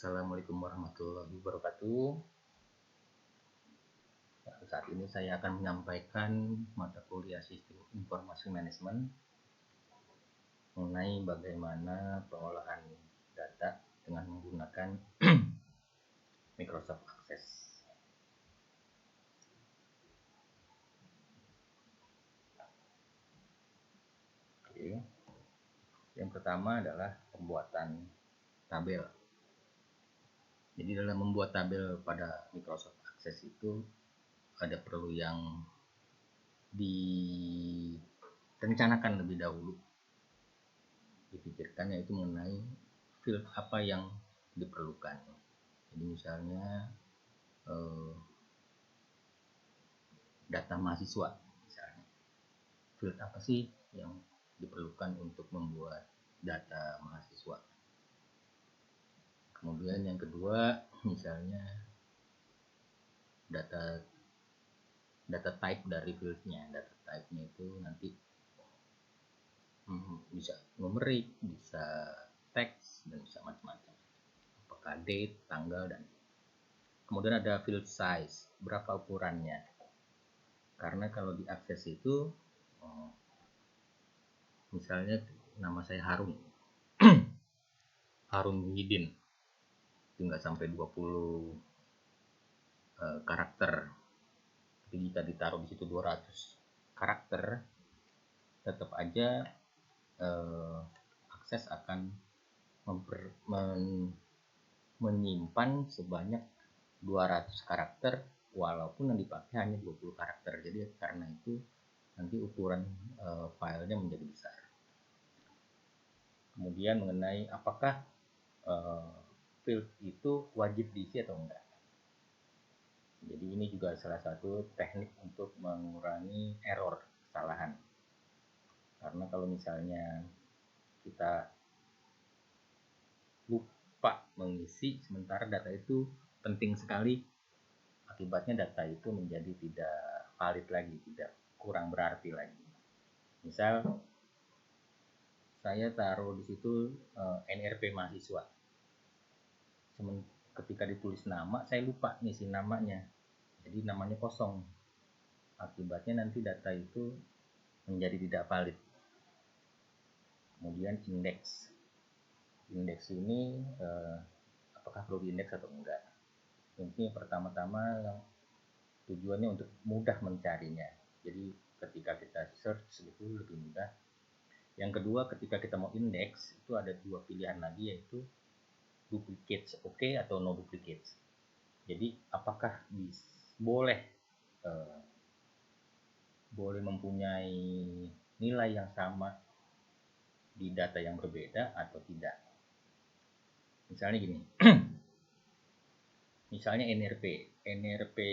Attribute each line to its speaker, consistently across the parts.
Speaker 1: Assalamualaikum warahmatullahi wabarakatuh. Saat ini saya akan menyampaikan mata kuliah Sistem Informasi Manajemen mengenai bagaimana pengolahan data dengan menggunakan Microsoft Access. Oke. Yang pertama adalah pembuatan tabel. Jadi dalam membuat tabel pada Microsoft Access itu ada perlu yang direncanakan lebih dahulu, dipikirkan, yaitu mengenai field apa yang diperlukan. Jadi misalnya data mahasiswa, misalnya field apa sih yang diperlukan untuk membuat data mahasiswa. Kemudian yang kedua, misalnya data type dari fieldnya. Data type-nya itu nanti bisa numerik, bisa teks, dan bisa macam-macam. Apakah date, tanggal, dan kemudian ada field size, berapa ukurannya. Karena kalau di Access itu misalnya nama saya Harun Harun Muhyiddin, itu nggak sampai 20 karakter. Tapi jika ditaruh di situ 200 karakter, tetap aja Access akan menyimpan sebanyak 200 karakter walaupun yang dipakai hanya 20 karakter. Jadi karena itu nanti ukuran filenya menjadi besar. Kemudian mengenai apakah field itu wajib diisi atau enggak. Jadi ini juga salah satu teknik untuk mengurangi error, kesalahan. Karena kalau misalnya kita lupa mengisi sementara data itu penting sekali, akibatnya data itu menjadi tidak valid lagi, tidak kurang berarti lagi. Misal saya taruh di situ NRP mahasiswa. Ketika ditulis nama, saya lupa ngisi namanya. Jadi namanya kosong. Akibatnya nanti data itu menjadi tidak valid. Kemudian indeks. Indeks ini apakah perlu diindeks atau enggak? Ini pertama-tama tujuannya untuk mudah mencarinya. Jadi ketika kita search itu lebih mudah. Yang kedua, ketika kita mau indeks itu ada dua pilihan lagi, yaitu duplicates oke atau no duplicates. Jadi apakah boleh mempunyai nilai yang sama di data yang berbeda atau tidak. Misalnya gini, misalnya NRP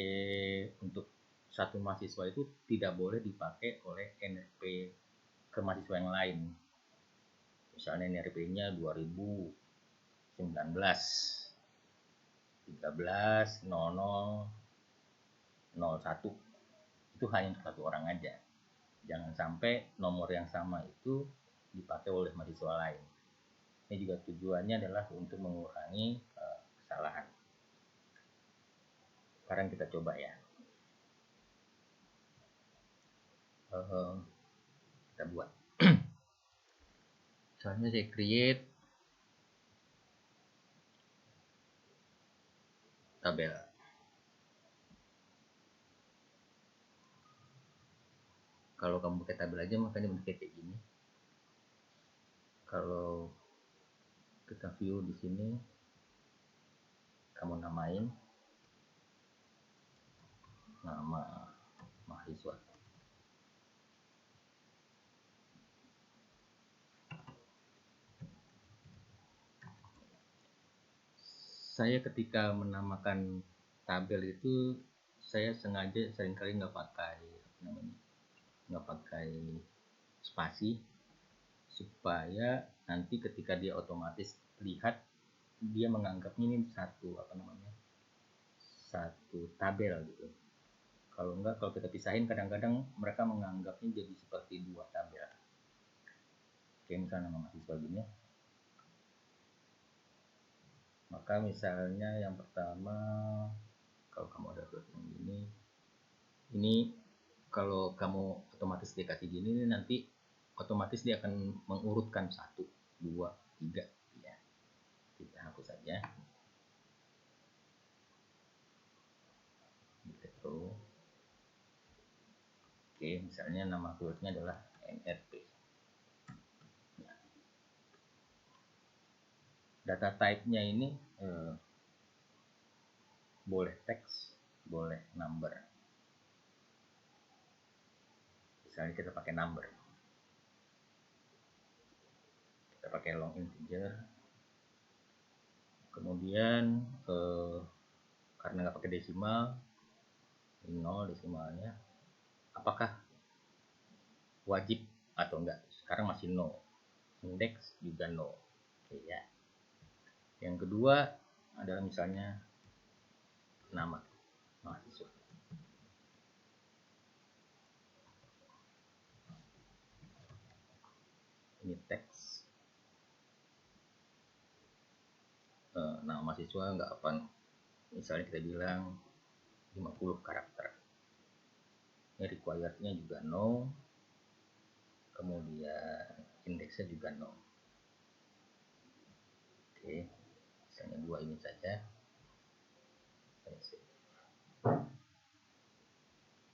Speaker 1: untuk satu mahasiswa itu tidak boleh dipakai oleh NRP ke mahasiswa yang lain. Misalnya NRP-nya 2019 13 00 01, itu hanya untuk satu orang aja. Jangan sampai nomor yang sama itu dipakai oleh mahasiswa lain. Ini juga tujuannya adalah untuk mengurangi kesalahan. Sekarang kita coba ya. Kita buat. Misalnya saya create tabel. Kalau kamu pakai tabel aja makanya bentuknya kayak gini. Kalau kita view di sini, kamu namain nama mahasiswa. Saya ketika menamakan tabel itu saya sengaja seringkali nggak pakai spasi, supaya nanti ketika dia otomatis lihat, dia menganggapnya ini satu tabel gitu. Kalau enggak, kalau kita pisahin, kadang-kadang mereka menganggapnya jadi seperti dua tabel. Oke, misalnya nama mahasiswa gini. Maka misalnya yang pertama, kalau kamu ada yang ini kalau kamu otomatis dikasih gini nanti otomatis dia akan mengurutkan 1, 2, 3 ya. Kita hapus saja. Gitu. Oke, misalnya nama keywordnya adalah NRP. Nah, data type-nya ini boleh teks, boleh number. Misalnya kita pakai number, kita pakai long integer. Kemudian karena nggak pakai desimal, 0 desimalnya. Apakah wajib atau enggak? Sekarang masih no. Index juga no. Oke ya. Yang kedua adalah misalnya nama mahasiswa. Ini teks. Nama mahasiswa enggak apa. Misalnya kita bilang 50 karakter. Ini required-nya juga no. Kemudian indeksnya juga no. Oke, misalnya 2 ini saja.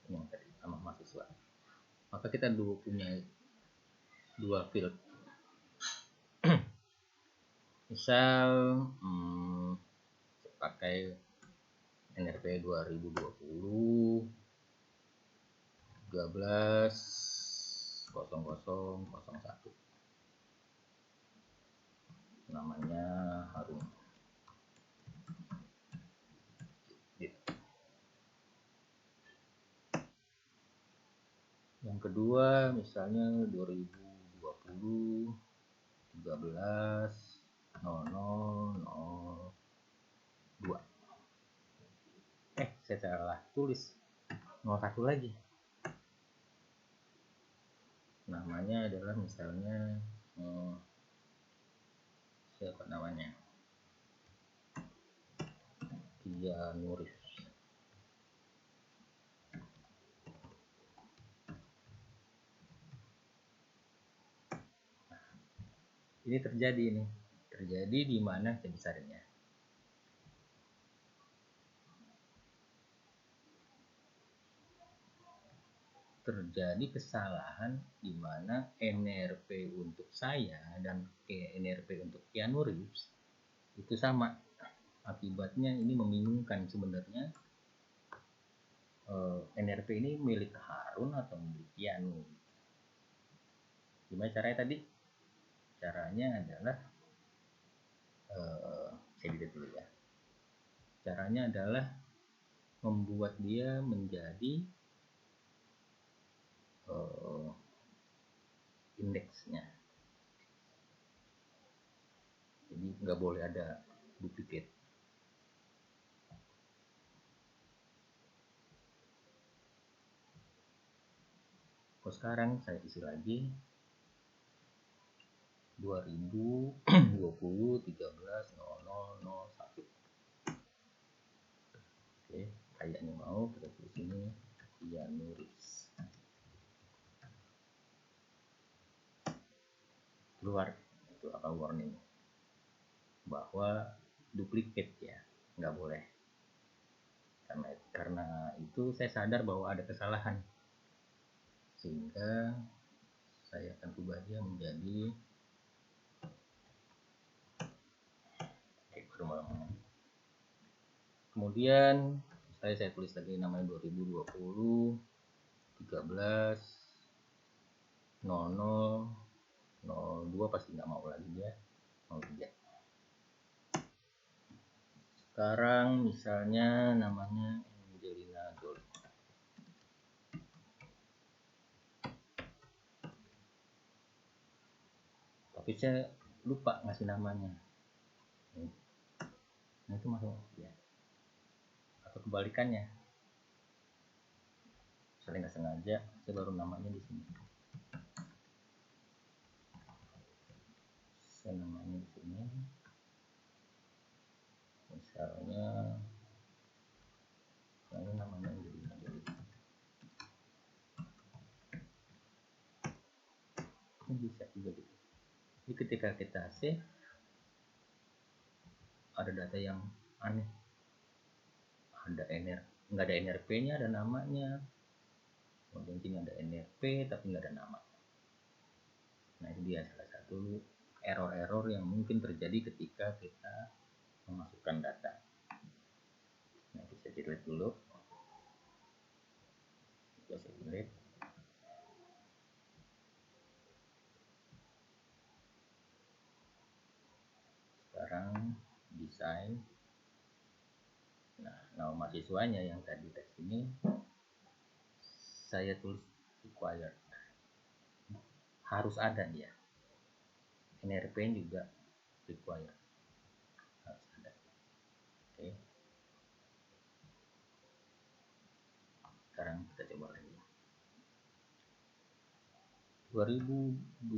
Speaker 1: Ini yang tadi nama mahasiswa. Maka kita punya 2 field. Misal pakai NRP 2020 13.00.01, namanya Harun. Yang kedua misalnya 2020 13.00.02. Saya salah tulis 01 lagi. Namanya adalah misalnya siapa namanya? Dia Nuris. Ini terjadi di mana besarnya? Terjadi kesalahan di mana NRP untuk saya dan NRP untuk Keanu Reeves itu sama. Akibatnya ini membingungkan sebenarnya. NRP ini milik Harun atau milik Keanu? Gimana caranya tadi? Caranya adalah saya lihat dulu ya. Caranya adalah membuat dia menjadi indeksnya. Jadi nggak boleh ada duplicate. Kalau sekarang saya isi lagi 2020 13.00.01. Oke, kayaknya mau kita tulis ini dia nulis. Keluar itu apa warning bahwa duplicate ya, nggak boleh. Karena itu saya sadar bahwa ada kesalahan, sehingga saya akan ubah dia menjadi kemudian saya tulis lagi namanya 2020 13.00.02 pasti nggak mau lagi ya, mau tidak. Sekarang misalnya namanya Angelina Jolie. Tapi saya lupa ngasih namanya. Nah itu masuk ya. Atau kebalikannya. Saya nggak sengaja, saya baru namanya di sini. Saya namanya di sini. misalnya ini namanya jadi ini bisa juga gitu. Jadi ketika kita save ada data yang aneh, nggak ada NRP-nya, ada namanya, mungkin ada NRP tapi nggak ada nama. Nah itu dia salah satu error-error yang mungkin terjadi ketika kita memasukkan data. Nah bisa delete dulu, bisa delete. Sekarang desain. Nah nama mahasiswanya yang tadi teks ini saya tulis required, harus ada dia. NRP juga required, harus ada. Oke. Sekarang kita coba lagi. 2020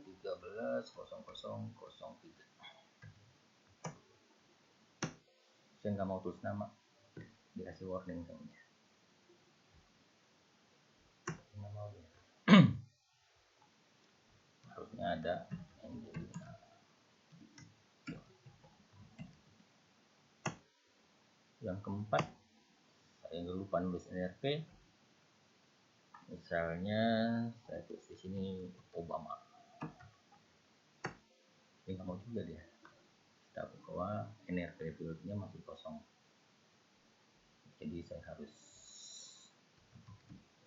Speaker 1: 13 00 03. Saya nggak mau tulis nama, dikasih warning kayaknya. Nggak mau ya. Harusnya ada Angelina. Yang keempat, saya lupa nulis NRP. Misalnya saya tulis di sini Obama. Ini nggak mau juga dia. Tapi bahwa NRP fieldnya masih kosong. Jadi saya harus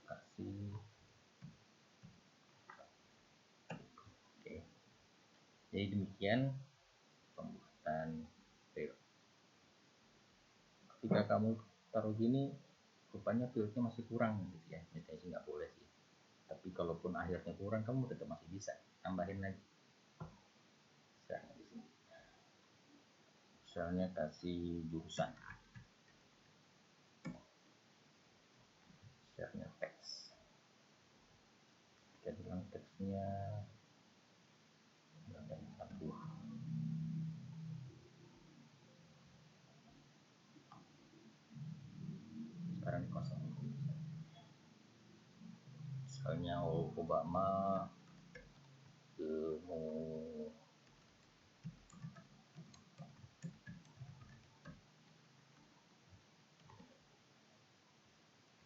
Speaker 1: kasih. Oke. Jadi demikian pembuatan field. Ketika kamu taruh gini, rupanya fieldnya masih kurang gitu ya. Biasanya sih nggak boleh sih. Tapi kalaupun akhirnya kurang, kamu tetap masih bisa tambahin lagi. Misalnya di sini. Misalnya kasih jurusan. Misalnya teks. Kita bilang teksnya 40. Sekarang kosong. Misalnya Obama ilmu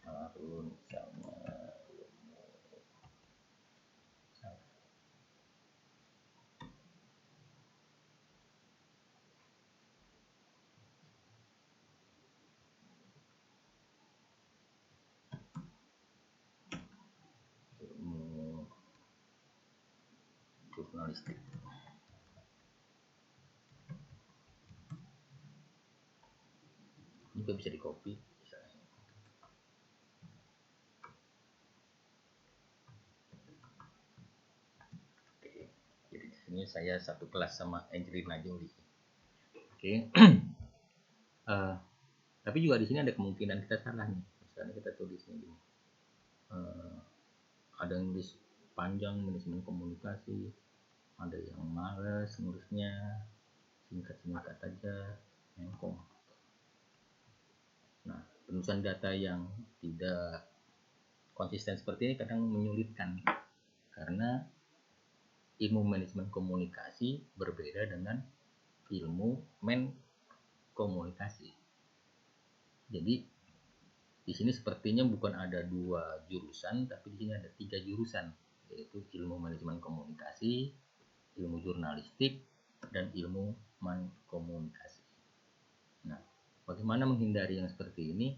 Speaker 1: Harun, misalnya ilmu jurnalistik. Juga bisa di copy misalnya. Oke, jadi di sini saya satu kelas sama Angelina Jolie. Oke. Tapi juga di sini ada kemungkinan kita salah nih. Misalnya kita tulis ini, ada yang nulis panjang manajemen komunikasi, ada yang males nulisnya, singkat-singkat aja, mengkong. Nah, penulisan data yang tidak konsisten seperti ini kadang menyulitkan karena ilmu manajemen komunikasi berbeda dengan ilmu komunikasi. Jadi di sini sepertinya bukan ada 2 jurusan, tapi di sini ada 3 jurusan, yaitu ilmu manajemen komunikasi, ilmu jurnalistik, dan ilmu komunikasi. Nah, bagaimana menghindari yang seperti ini?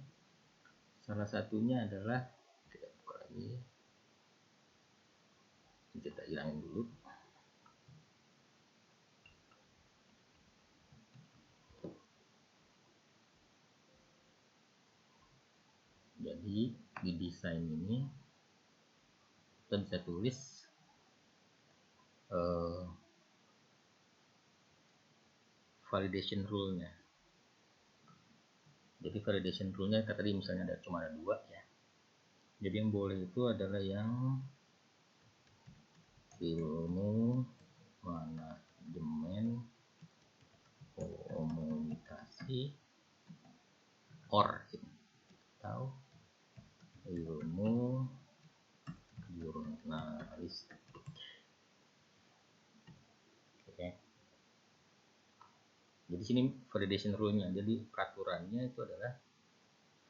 Speaker 1: Salah satunya adalah kita buka lagi, kita hilangin dulu. Jadi di desain ini kita bisa tulis validation rule-nya. Jadi validation rule-nya tadi misalnya cuma ada 2 ya. Jadi yang boleh itu adalah yang ilmu manajemen komunikasi. komunikasi atau ilmu jurnalistik. Oke. Jadi sini validation rule-nya. Jadi peraturannya itu adalah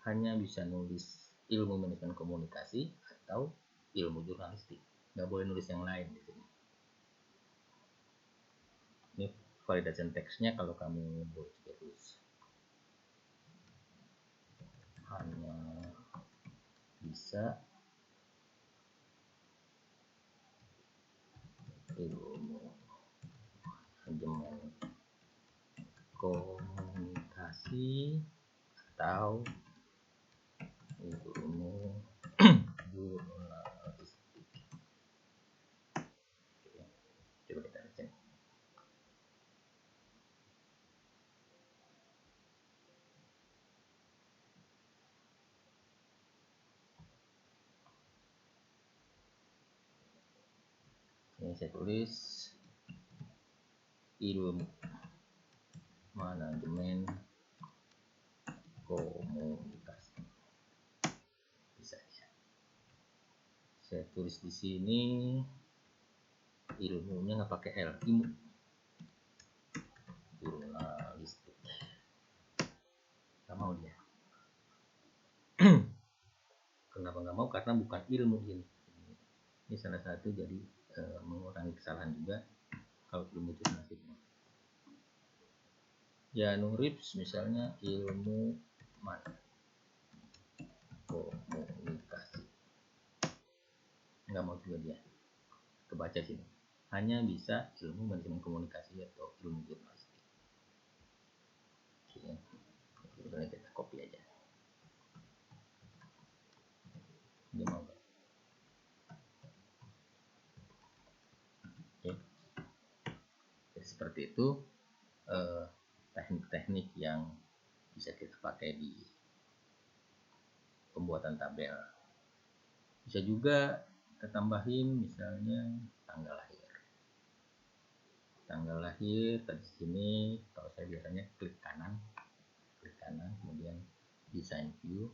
Speaker 1: hanya bisa nulis ilmu manajemen komunikasi atau ilmu jurnalistik. Nggak boleh nulis yang lain di sini. Ini validation teksnya kalau kamu boleh tulis. Hanya bisa ilmu manajemen komunikasi atau ilmu jurnalistik. Coba kita cek. Ini saya tulis ilmu manajemen komunikasi. Bisa ya. Saya tulis di sini ilmunya nggak pakai L, ilmu jurnalistik. Nggak mau dia. Kenapa nggak mau? Karena bukan ilmu ini. Ini salah satu jadi mengurangi kesalahan juga kalau ilmu jurnalistik. Ya Nurips misalnya ilmu mana? Komunikasi. Nggak mau juga dia. Kebaca sini. Hanya bisa ilmu manajemen komunikasi atau ilmu jurnalistik. Oke. Kemudian kita copy aja. Dia mau nggak? Oke. Jadi seperti itu teknik-teknik yang bisa kita pakai di pembuatan tabel. Bisa juga kita tambahin misalnya tanggal lahir. Tanggal lahir tadi sini kalau saya biasanya klik kanan, kemudian design view.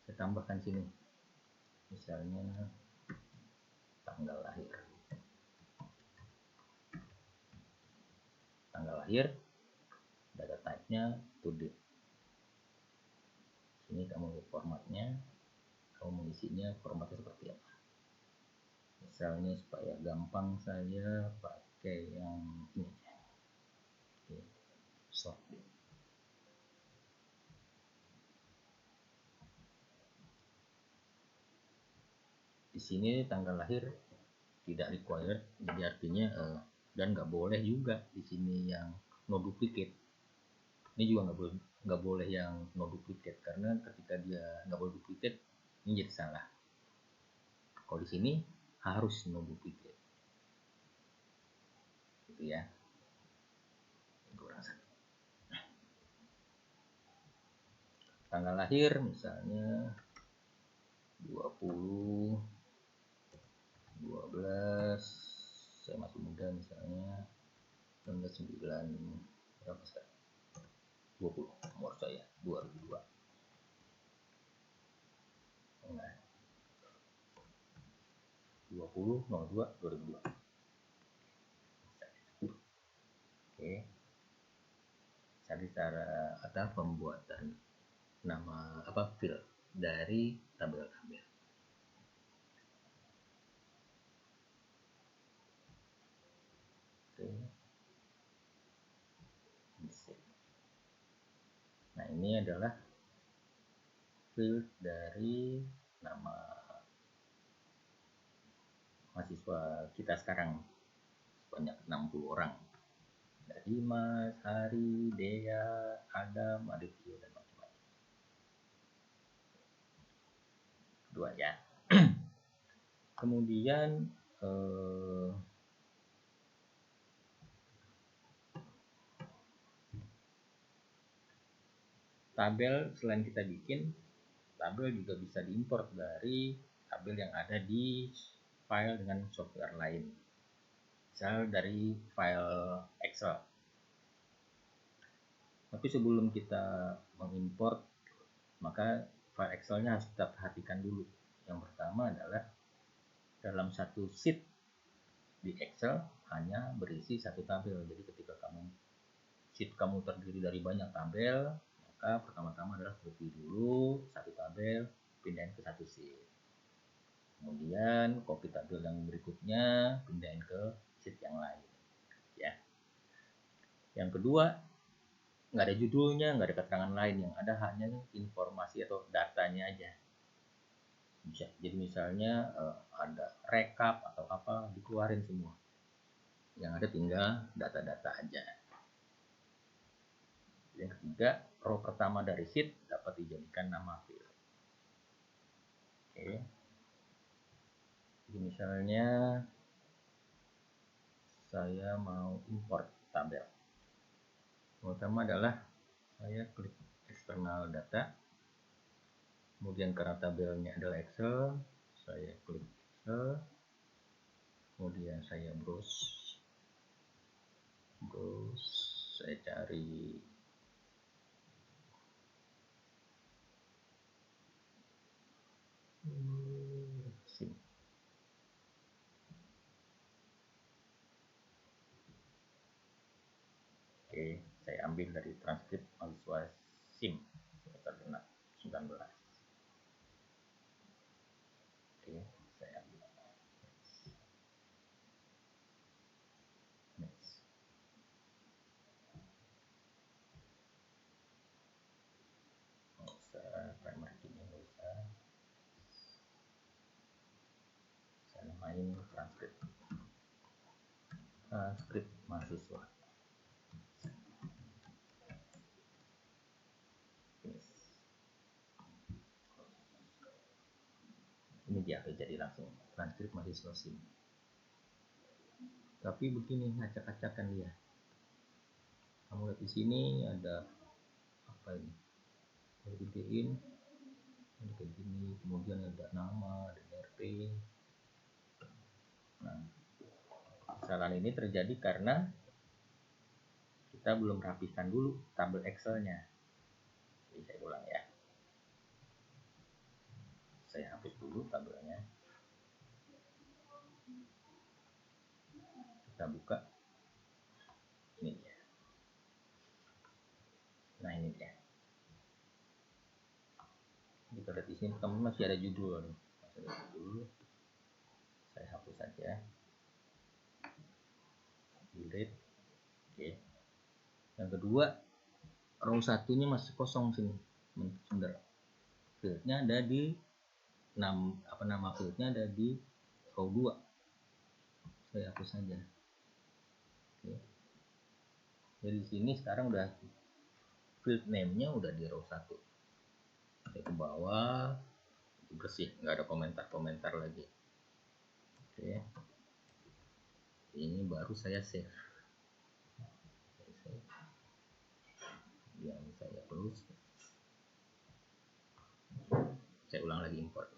Speaker 1: Saya tambahkan sini. Misalnya tanggal lahir. Tanggal lahir, data type-nya to date. Sini kamu lihat formatnya, kamu mengisinya formatnya seperti apa. Misalnya supaya gampang saya pakai yang ini aja. Oke, sort date. Di sini tanggal lahir tidak required, jadi artinya dan nggak boleh juga di sini yang no duplicate. Ini juga nggak boleh yang no duplicate karena ketika dia nggak boleh duplicate ini jadi salah. Kalau di sini harus no duplicate, gitu ya. Tanggal lahir misalnya 20 12, saya masih muda misalnya 19 berapa sekarang? 20 umur saya 2002. Nah, 20/02/2002. Oke. Jadi cara ada pembuatan nama field dari tabel-tabel. Oke. Nah, ini adalah field dari nama mahasiswa kita sekarang sebanyak 60 orang. Dari Mas, Hari, Dea, Adam, Aditya, dan macam-macam. Dua ya. Kemudian tabel selain kita bikin, tabel juga bisa diimport dari tabel yang ada di file dengan software lain. Misal dari file Excel. Tapi sebelum kita mengimport, maka file Excel-nya harus kita perhatikan dulu. Yang pertama adalah dalam satu sheet di Excel hanya berisi satu tabel. Jadi ketika sheet kamu terdiri dari banyak tabel, maka pertama-tama adalah copy dulu satu tabel, pindahin ke satu sheet. Kemudian copy tabel yang berikutnya, pindahin ke sheet yang lain. Ya. Yang kedua, nggak ada judulnya, nggak ada keterangan lain, yang ada hanya informasi atau datanya aja. Jadi misalnya ada rekap atau apa, dikeluarin semua. Yang ada tinggal data-data aja. Yang ketiga, row pertama dari sheet dapat dijadikan nama field. Oke. Jadi misalnya saya mau import tabel. Yang pertama adalah saya klik external data. Kemudian karena tabelnya adalah Excel, saya klik Excel. Kemudian saya browse, saya cari SIM. Oke, saya ambil dari transkrip mahasiswa SIM semester 19. Oke, saya ambil. Next. Nggak usah primary key-nya, nggak usah. Saya namain transkrip mahasiswa. Ini dia jadi langsung transkrip mahasiswa SIM. Tapi begini, acak-acakan dia. Kamu lihat di sini ada apa ini? Saya gedein, ini kayak gini. Kemudian ada nama, ada RP. Nah, kesalahan ini terjadi karena kita belum rapikan dulu tabel Excel-nya. Jadi saya ulang ya. Saya hapus dulu tabelnya. Kita buka. Ini dia. Nah, ini dia. Kita lihat di sini masih ada judul. Masih ada judul. Saya hapus saja. Delete. Oke. Yang kedua, row satunya masih kosong sini. Sebentar. Fieldnya ada di nama fieldnya ada di row 2. Saya hapus saja. Oke. Jadi sini sekarang udah field name-nya udah di row 1. Saya ke bawah, bersih, nggak ada komentar-komentar lagi. Oke. Ini baru saya save. Yang saya close. Saya ulang lagi importnya.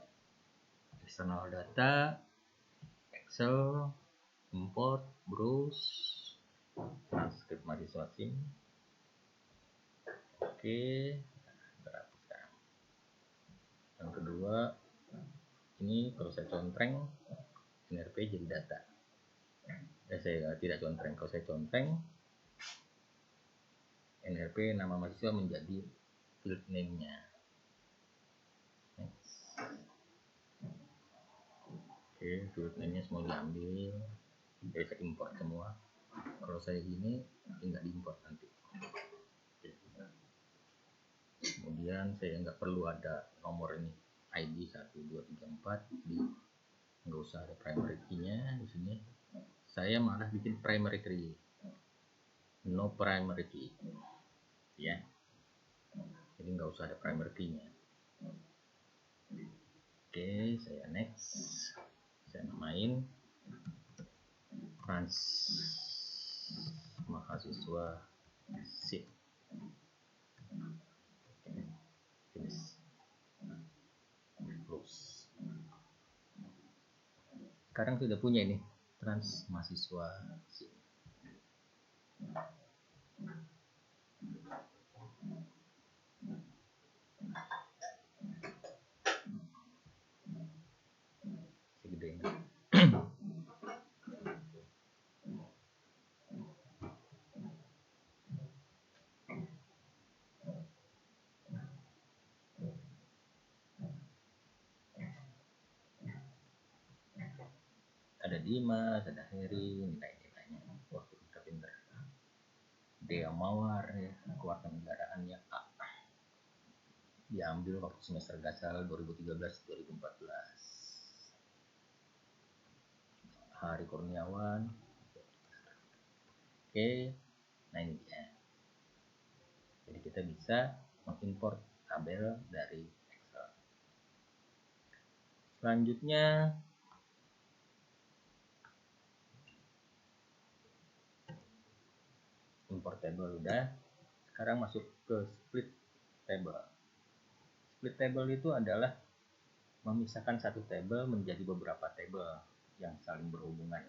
Speaker 1: External data, Excel, import, browse, transkrip mahasiswa SIM. Oke, berapa sekarang? Yang kedua, ini kalau saya contreng, NRP jadi data. Saya tidak contreng. Kalau saya contreng, NRP nama mahasiswa menjadi field name-nya. Oke, field name-nya semua diambil. Jadi saya import semua. Kalau saya gini, nggak diimport nanti. Kemudian saya nggak perlu ada nomor ini, ID 1, 2, 3, 4. Jadi nggak usah ada primary key-nya di sini. Saya malah bikin primary key. No primary key. Ya. Jadi nggak usah ada primary key-nya. Oke, saya next. Saya namain trans mahasiswa SIM. Close. Sekarang sudah punya ini trans mahasiswa SIM. ada Dimas, ada Heri, nilai-nilainya. Wah, pinter-pinter. Dea Mawar ya, kewarganegaraannya A. Diambil waktu semester gasal 2013-2014. Hari Kurniawan. Oke, nah ini dia. Jadi kita bisa mengimport tabel dari Excel. Selanjutnya import table udah. Sekarang masuk ke split table. Split table itu adalah memisahkan satu table menjadi beberapa table yang saling berhubungan.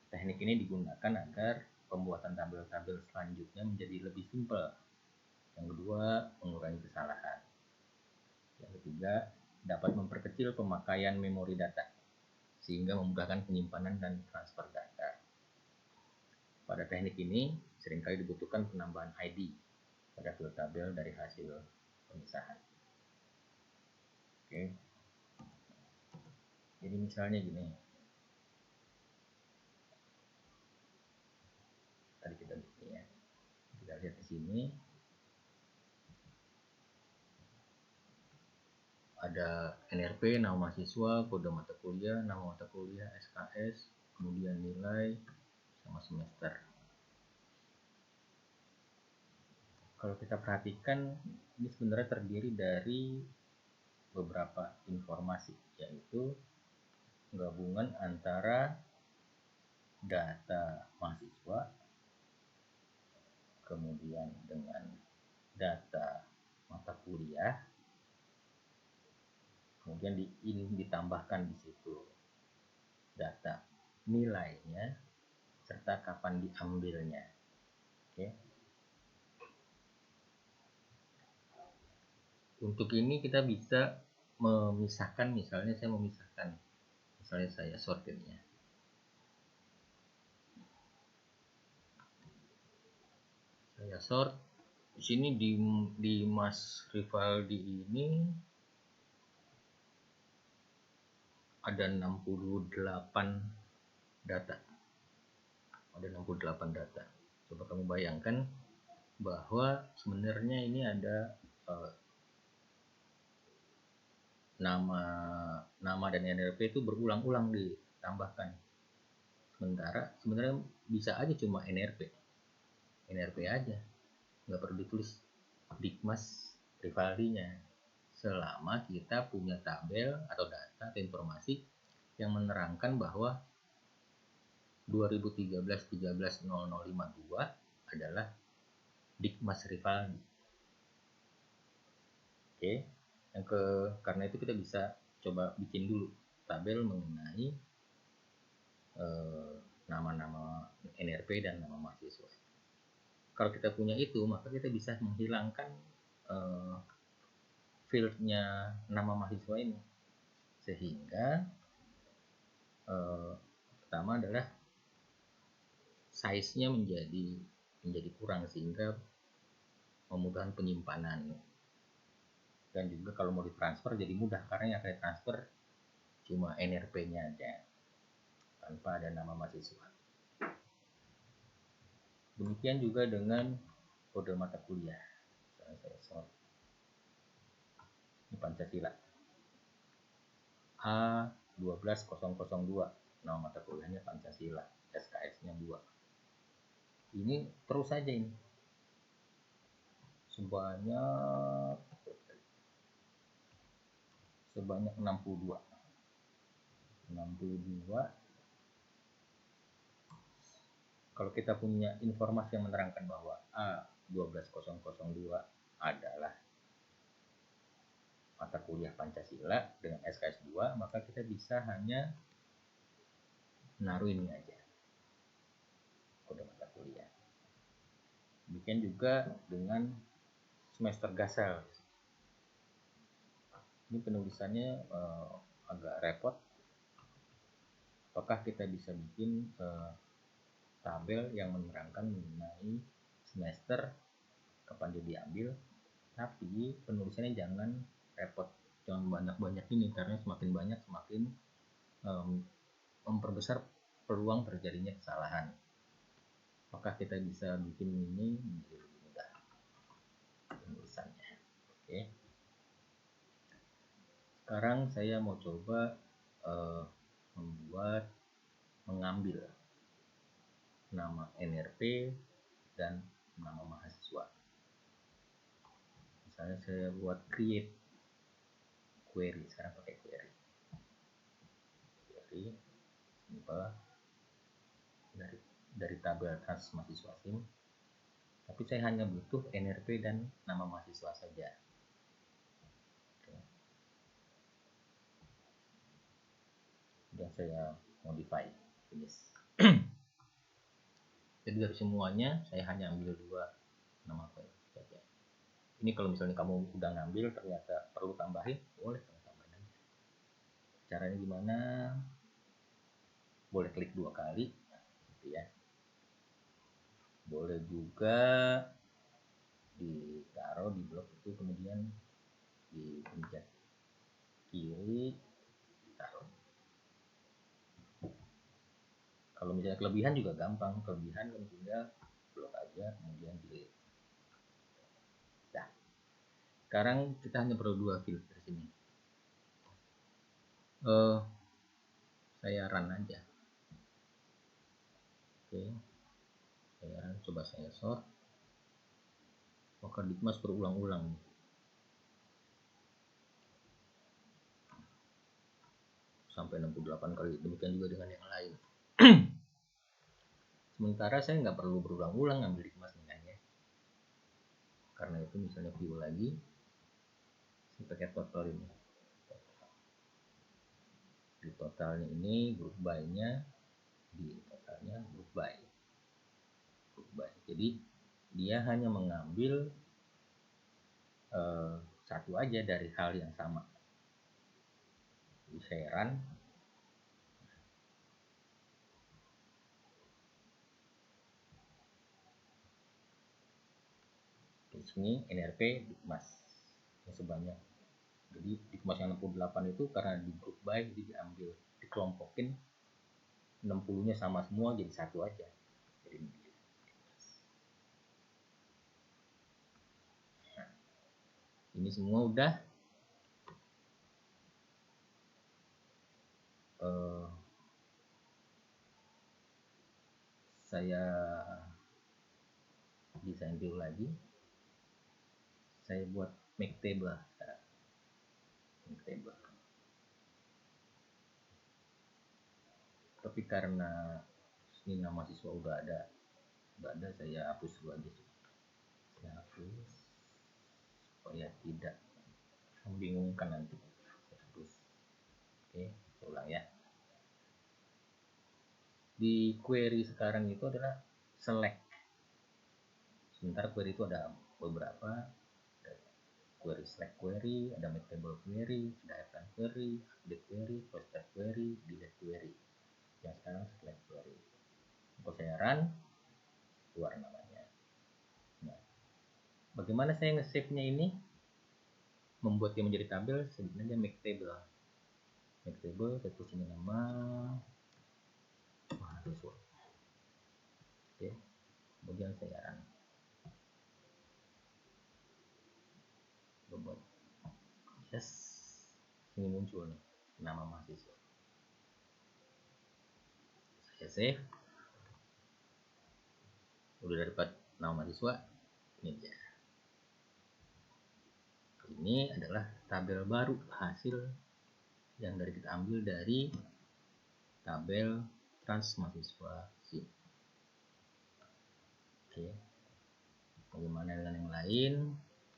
Speaker 1: Teknik ini digunakan agar pembuatan tabel-tabel selanjutnya menjadi lebih simpel. Yang kedua, mengurangi kesalahan. Yang ketiga, dapat memperkecil pemakaian memori data sehingga memudahkan penyimpanan dan transfer data. Pada teknik ini, seringkali dibutuhkan penambahan ID pada field tabel dari hasil pemisahan. Oke. Jadi misalnya gini. Tadi kita bikin ya. Kita lihat di sini. Ada NRP, nama mahasiswa, kode mata kuliah, nama mata kuliah, SKS, kemudian nilai, sama semester. Kalau kita perhatikan, ini sebenarnya terdiri dari beberapa informasi, yaitu gabungan antara data mahasiswa, kemudian dengan data mata kuliah, kemudian ditambahkan di situ data nilainya serta kapan diambilnya. Oke. Untuk ini kita bisa memisahkan, misalnya saya sortirnya. Saya sort di sini di Mas Rivaldi ini ada 68 data. Ada 68 data. Coba kamu bayangkan bahwa sebenarnya ini ada nama dan NRP itu berulang-ulang ditambahkan. Sementara sebenarnya bisa aja cuma NRP aja, nggak perlu ditulis Dikmas Rivaldinya, selama kita punya tabel atau data atau informasi yang menerangkan bahwa 2013-13-0052 adalah Dikmas Rivaldi. Oke, karena itu kita bisa coba bikin dulu tabel mengenai nama-nama NRP dan nama mahasiswa. Kalau kita punya itu, maka kita bisa menghilangkan fieldnya nama mahasiswa ini, sehingga pertama adalah size-nya menjadi kurang, sehingga memudahkan penyimpanan. Dan juga kalau mau ditransfer jadi mudah, karena yang akan transfer cuma NRP-nya aja tanpa ada nama mahasiswa. Demikian juga dengan kode mata kuliah. Saya sort ini Pancasila A12002, nama mata kuliahnya Pancasila, SKS-nya 2. Ini terus saja ini sebanyak 62. Kalau kita punya informasi yang menerangkan bahwa A12002 adalah mata kuliah Pancasila dengan SKS 2, maka kita bisa hanya naruh ini aja, kode mata kuliah. Demikian juga dengan semester gasal. Ini penulisannya agak repot. Apakah kita bisa bikin tabel yang menerangkan mengenai semester, kapan dia diambil, tapi penulisannya jangan repot, jangan banyak-banyak ini, karena semakin banyak semakin memperbesar peluang terjadinya kesalahan. Apakah kita bisa bikin ini menjadi lebih mudah penulisannya? Oke. Sekarang saya mau coba mengambil nama NRP dan nama mahasiswa. Misalnya saya buat create query, sekarang pakai query simple dari tabel trans mahasiswa SIM, tapi saya hanya butuh NRP dan nama mahasiswa saja. Dan saya modify finish. Jadi dari semuanya saya hanya ambil 2 nama saja. Ini kalau misalnya kamu udah ngambil ternyata perlu tambahin, boleh tambahin aja. Caranya gimana? Boleh klik 2 kali gitu ya. Boleh juga ditaruh di blok itu, kemudian dipencet kiri, ditaruh. Kalau misalnya kelebihan juga gampang, kelebihan kan tinggal blok aja kemudian delete. Nah, sekarang kita hanya perlu 2 filter sini. Saya run aja. Oke, saya run, coba saya sort. Maka Dikmas berulang-ulang. Sampai 68 kali, demikian juga dengan yang lain. Sementara saya nggak perlu berulang-ulang ngambil Dikmas nilainya. Karena itu misalnya view lagi, saya pakai total ini. Di totalnya ini group by-nya, di totalnya group by. Jadi dia hanya mengambil satu aja dari hal yang sama. Jadi saya run. Di sini NRP Dikmas yang sebanyak. Jadi Dikmas yang 68 itu karena di group by, jadi diambil, dikelompokin, 60-nya sama semua jadi satu aja. Jadi nah, ini semua udah saya desain dulu lagi. Saya buat make table. Tapi karena ini nama siswa udah ada, saya hapus dulu aja. Saya hapus supaya tidak membingungkan nanti. Saya hapus. Oke, saya ulang ya. Di query sekarang itu adalah select. Sementara query itu ada beberapa. Ada query select query, ada make table query, ada add query, update query, post query, delete query. Yang sekarang select query. Kalau saya run, keluar namanya. Nah, bagaimana saya nge-save-nya ini? Membuatnya menjadi tabel, sebenarnya make table. Make table, saya tulis ini nama mahasiswa. Oke, kemudian saya run. Buat yes, ini muncul nih nama mahasiswa. Saya save. Udah dapat nama mahasiswa. Ini dia. Ini adalah tabel baru hasil yang kita ambil dari tabel trans mahasiswa SIM. Oke. Bagaimana dengan yang lain?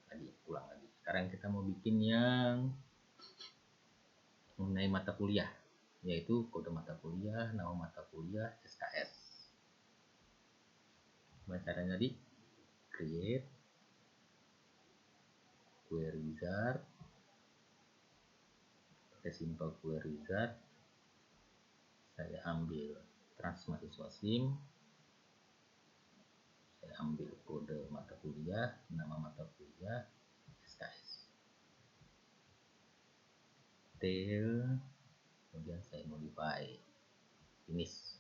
Speaker 1: Tadi ulang lagi. Sekarang kita mau bikin yang mengenai mata kuliah, yaitu kode mata kuliah, nama mata kuliah, SKS. Gimana caranya tadi? Create query wizard, pakai simple query wizard. Saya ambil trans mahasiswa SIM, saya ambil kode mata kuliah, nama mata kuliah, SKS, tail, kemudian saya modify finish.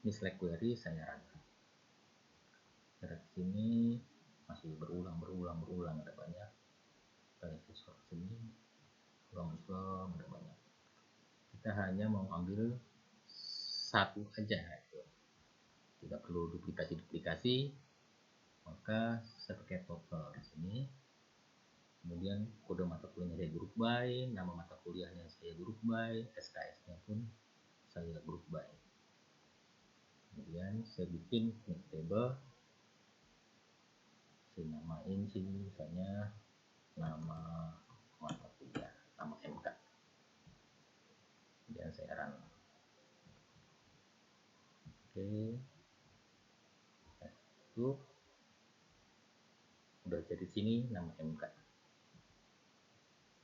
Speaker 1: Ini select query, saya run. Dari sini masih berulang, ada banyak. Dari sensor sini ulang ada banyak. Kita hanya mau ambil satu aja, gitu. Tidak perlu duplikasi, maka saya pakai total di sini. Kemudian kode mata kuliahnya saya group by, nama mata kuliahnya saya group by, SKS-nya pun saya group by. Kemudian saya bikin table, saya namain sini misalnya nama mata kuliah, nama MK. Kemudian saya run. Oke, itu udah jadi sini nama MK.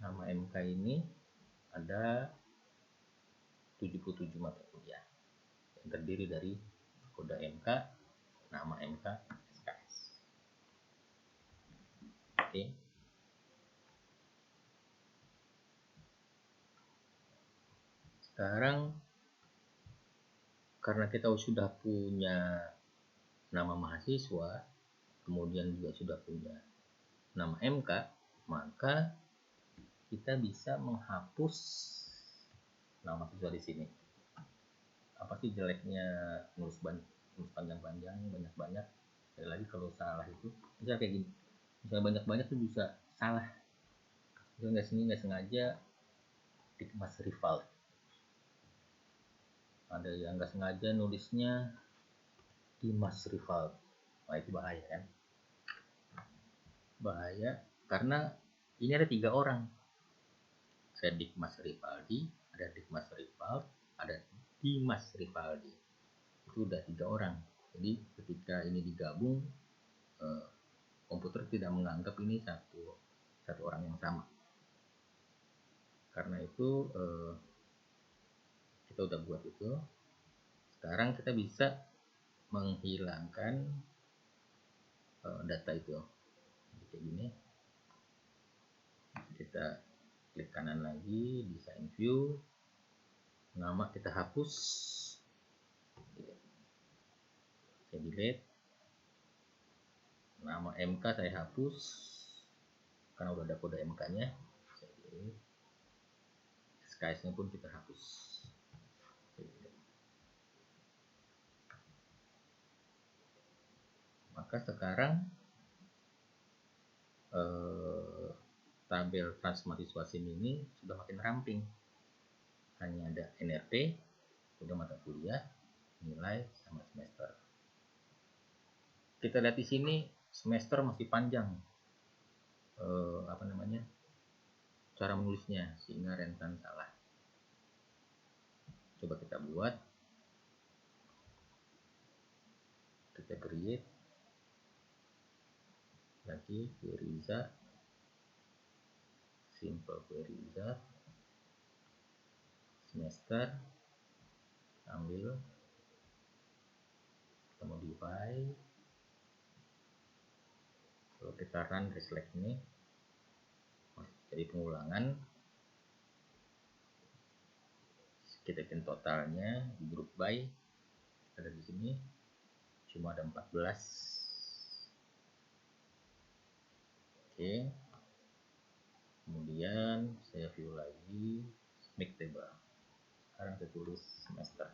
Speaker 1: Nama MK ini ada 77 mata kuliah yang terdiri dari kode MK, nama MK, SKS. Oke. Sekarang karena kita sudah punya nama mahasiswa, kemudian juga sudah punya nama MK, maka kita bisa menghapus nama siswa di sini. Apa sih jeleknya nulis panjang-panjang, banyak-banyak? Sekali lagi kalau salah itu bisa kayak gini. Misalnya banyak-banyak itu bisa salah. Itu nggak sengaja Dimas Rival. Ada yang nggak sengaja nulisnya Dimas Rival. Nah, itu bahaya kan? Bahaya karena ini ada 3 orang. Ada Dimas Rivaldi, ada Dimas Rival, ada Dimas Rivaldi. Itu udah 3 orang. Jadi ketika ini digabung, komputer tidak menganggap ini satu orang yang sama. Karena itu kita udah buat itu. Sekarang kita bisa menghilangkan data itu. Kayak gini. Kita klik kanan lagi, design view, nama kita hapus, saya delete, nama MK saya hapus karena udah ada kode MK nya, saya delete, SKS nya pun kita hapus. Maka sekarang tabel transmahasiswa SIM ini sudah makin ramping. Hanya ada NRT, kode mata kuliah, nilai, sama semester. Kita lihat di sini semester masih panjang, cara menulisnya sehingga rentan salah. Coba kita buat, kita create lagi queryza, simple queryza, semester, ambil, kita modify. Kalau kita run reselect ini jadi pengulangan, kita bikin totalnya di group by, ada di sini cuma ada 14. Oke, kemudian saya view lagi make table. Sekarang saya tulis semester.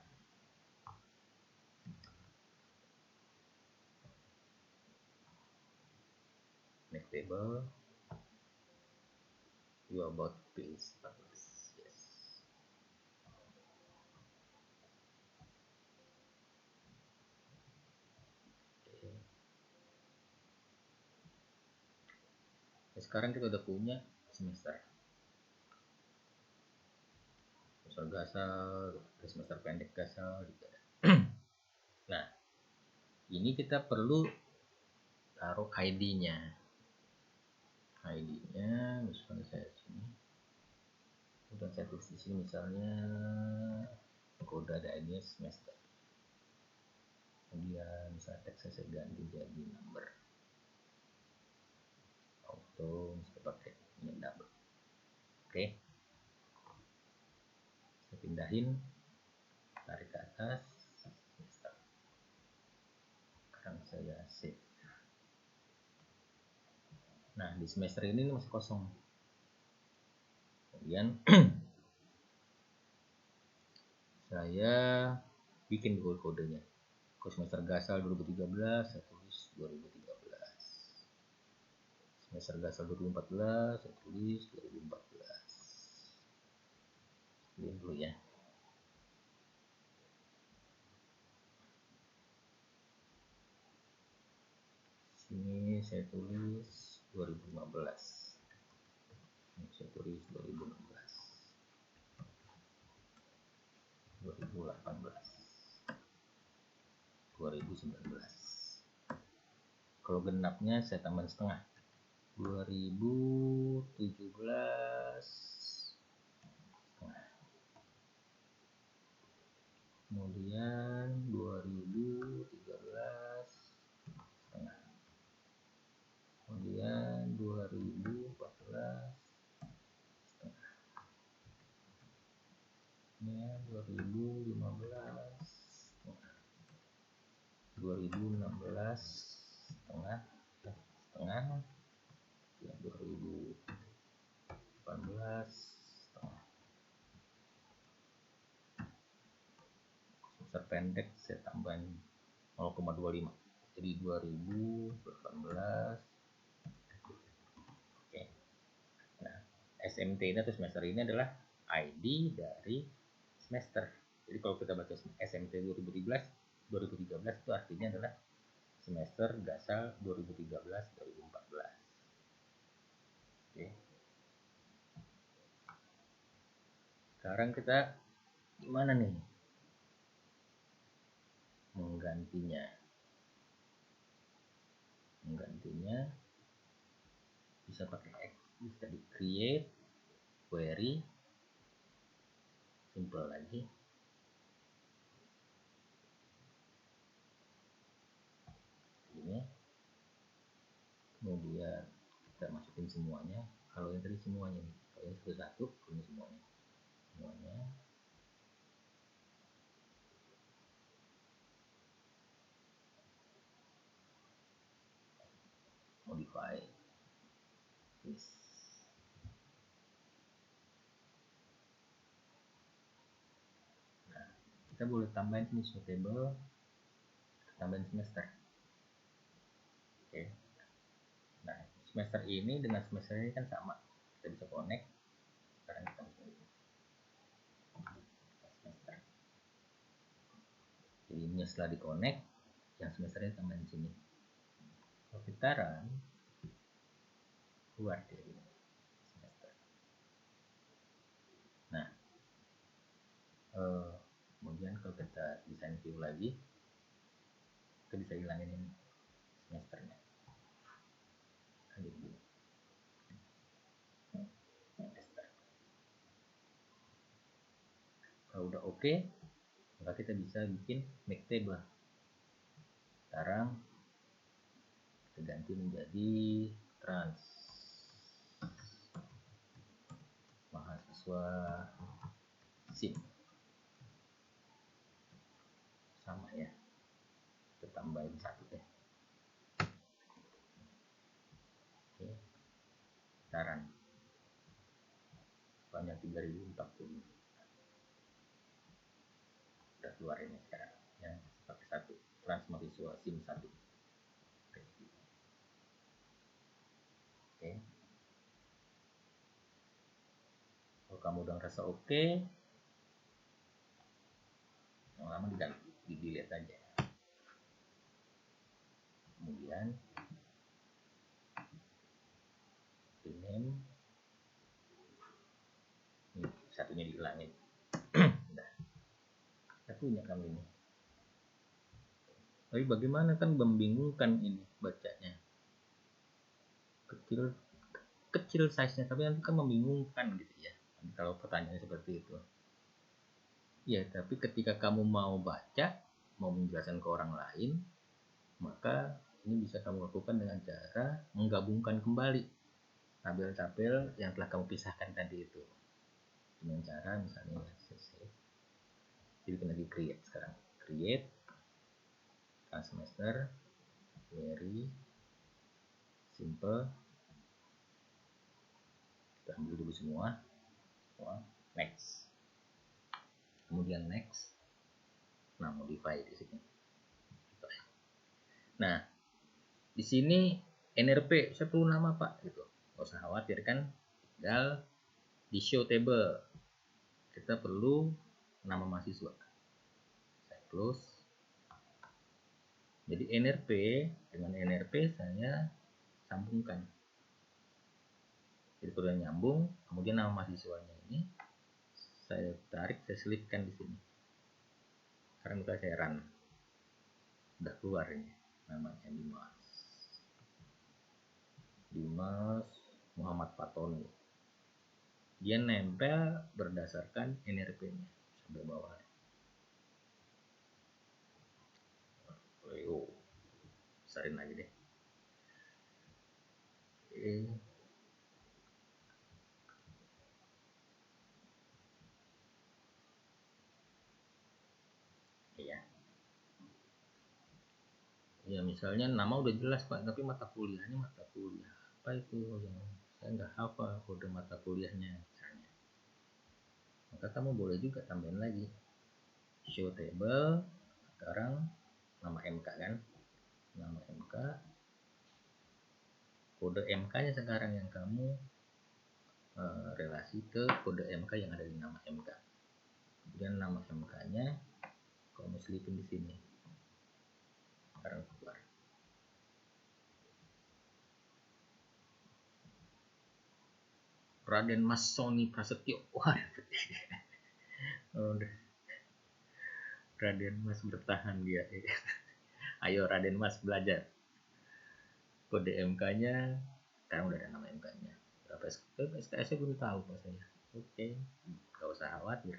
Speaker 1: Make table, view about page 14. Yes. Oke. Nah, sekarang kita udah punya semester. Semester gasal, semester pendek gasal gitu. Nah, ini kita perlu taruh ID-nya. ID-nya misalnya saya sini. Udah saya tulis di sini misalnya kode ada ID-nya semester. Kemudian misalnya teks saya ganti jadi number. Auto mesti pakai ini number. Oke. Saya pindahin, tarik ke atas, semester. Sekarang saya save. Nah, di semester ini masih kosong. Kemudian saya bikin kodenya. Semester Gasal 2013 saya tulis 2013. Semester Gasal 2014 saya tulis 2014. Ini dulu ya. Sini saya tulis 2015. Ini saya tulis 2016. 2018. 2019. Kalau genapnya saya tambahin setengah. 2017 setengah. Kemudian 2013 setengah. Kemudian 2014 setengah. Ini 2015 setengah. 2016 setengah. Setengah. Ya, 2018 setengah. Semester pendek saya tambahin 0,25. Jadi 2018. Oke. Nah, SMT ini atau semester ini adalah ID dari semester. Jadi kalau kita baca SMT 2013 itu artinya adalah semester Gasal 2013-2014. Oke. Sekarang kita gimana nih menggantinya? Bisa pakai X, bisa di create, query, simple lagi. Ini. Kemudian kita masukin semuanya. Kalau yang tadi semuanya nih, kalau yang satu-satu, ini semuanya. Modify. Yes. Nah, kita boleh tambahin ini suitable, tambahin semester. Oke. Nah, semester ini dengan semester ini kan sama. Kita bisa connect. Sekarang kita bisa semester. Jadi ini setelah di connect, yang semesternya tambahin sini. Kalau kita run, keluar dari semester. Nah, kemudian kalau kita desain view lagi, kita bisa hilangin ini semesternya. Kalau udah oke, maka kita bisa bikin make table. Sekarang kita ganti menjadi trans mahasiswa SIM. Sama ya, kita tambahin satu deh. Oke, saran banyak 3040. Udah keluar ini sekarang ya, pakai satu trans mahasiswa SIM 1. Oke, kalau kamu udah ngerasa oke, yang lama di delete aja. Kemudian rename, ini satunya dihilangin. Udah, kita punya kami ini. Tapi bagaimana, kan membingungkan ini bacanya. Kecil size-nya, tapi nanti kan membingungkan gitu ya. Kalau pertanyaannya seperti itu. Ya, tapi ketika kamu mau baca, mau menjelaskan ke orang lain, maka ini bisa kamu lakukan dengan cara menggabungkan kembali tabel-tabel yang telah kamu pisahkan tadi itu. Dengan cara misalnya Jadi lagi create sekarang. Create semester, very simple. Kita ambil dulu semua. Next. Kemudian next. Nah, modify di sini. Nah, di sini NRP saya perlu nama Pak gitu. Nggak usah khawatir kan, tinggal di show table kita perlu nama mahasiswa. Saya close. Jadi NRP dengan NRP saya sambungkan. Jadi kalau nyambung, kemudian nama mahasiswanya ini saya tarik, saya selipkan di sini. Sekarang kita saya run, udah keluar ini namanya Dimas Muhammad Fatoni. Dia nempel berdasarkan NRP-nya sampai bawah. Besarin lagi deh. Ya misalnya nama udah jelas Pak, tapi mata kuliahnya mata kuliah apa itu yang saya nggak hafal kode mata kuliahnya misalnya. Maka kamu boleh juga tambahin lagi show table. Sekarang nama MK kan, nama MK, kode MK nya sekarang yang kamu relasi ke kode MK yang ada di nama MK. Kemudian nama MK nya kamu selipin di sini. Sekarang keluar. Raden Mas Sony Prasetyo. Wah, Raden Mas bertahan dia. Ayo Raden Mas belajar. Kode MK-nya sekarang udah ada nama MK-nya. Berapa SKS-nya belum tahu Pak saya. Oke, gak usah khawatir.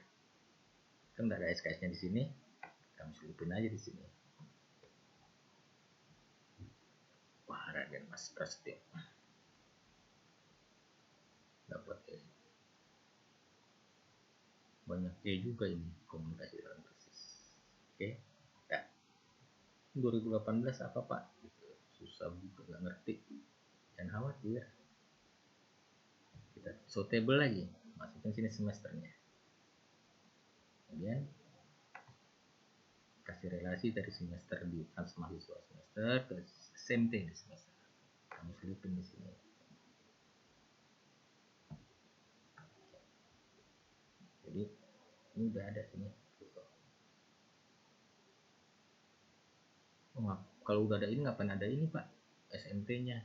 Speaker 1: Kan nggak ada SKS-nya di sini. Kamu selipin aja di sini. Wah, Raden Mas Prasetyo. Dapat banyak juga ini komunikasi dalam krisis. Oke, ya. 2018 apa Pak? Gitu. Susah juga, nggak ngerti. Jangan khawatir. Kita suitable lagi, masukin sini semesternya. Kemudian kasih relasi dari semester di trans mahasiswa semester ke SMT di semester. Kamu selipin di sini. Jadi ini udah ada sini. Oh, kalau udah ada ini ngapain ada ini Pak? SMT-nya.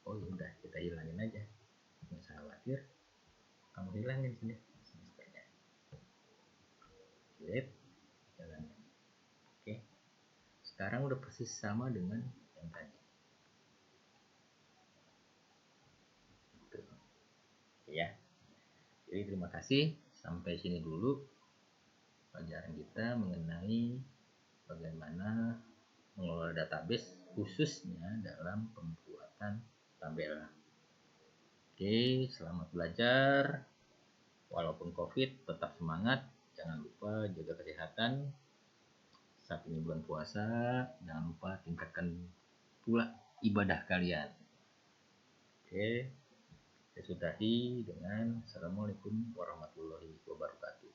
Speaker 1: Oh ya udah kita hilangin aja. Nggak usah khawatir. Kamu hilangin sini semesternya. Sip. Jalan. Oke. Sekarang udah persis sama dengan yang tadi. Tuh. Ya. Jadi terima kasih. Sampai sini dulu pelajaran kita mengenai bagaimana mengelola database khususnya dalam pembuatan tabel. Oke, selamat belajar. Walaupun COVID, tetap semangat. Jangan lupa jaga kesehatan. Saat ini bulan puasa, jangan lupa tingkatkan pula ibadah kalian. Oke, saya sudahi dengan Assalamualaikum warahmatullahi wabarakatuh.